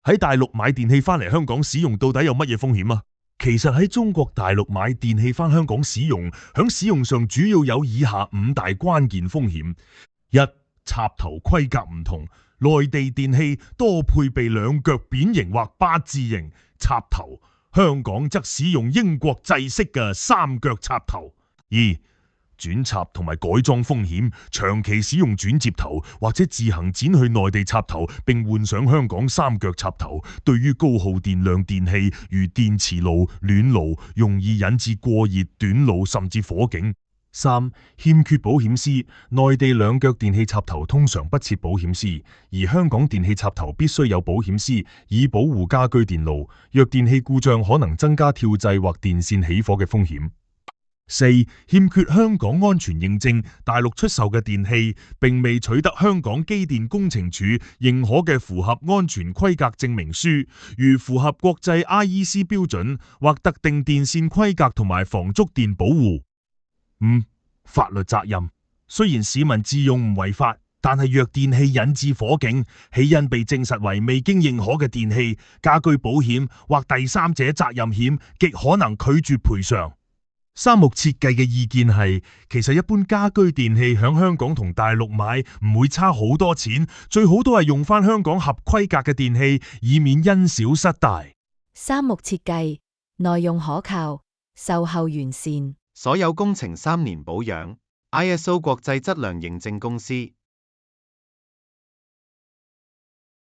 喺大陸買電器翻嚟香港使用到底有乜嘢風險啊？其實喺中國大陸買電器翻香港使用，響使用上主要有以下5大關鍵風險：一、插頭規格唔同，內地電器多配備2腳扁形或八字形插頭，香港則使用英國製式嘅3腳插頭。二、轉插同埋改裝風險，長期使用轉接頭或者自行剪去內地插頭並換上香港3腳插頭，對於高耗電量電器如電磁爐、暖爐，容易引致過熱、短路甚至火警。三、欠缺保險絲，內地2腳電器插頭通常不設保險絲，而香港電器插頭必須有保險絲，以保護家居電路。若電器故障，可能增加跳掣或電線起火嘅風險。四、欠缺香港安全認證，大陸出售嘅電器並未取得香港機電工程署認可嘅符合安全規格證明書，如符合國際 IEC 標準或特定電線規格同埋防觸電保護。五、法律責任，雖然市民自用唔違法，但係若電器引致火警，起因被證實為未經認可嘅電器，家居保險或第三者責任險極可能拒絕賠償。三木設計嘅意見係，其實一般家居電器響香港同大陸買唔會差好多錢，最好都係用翻香港合規格嘅電器，以免因小失大。三木設計，耐用可靠，售後完善，所有工程3年保養，ISO 國際質量認證公司。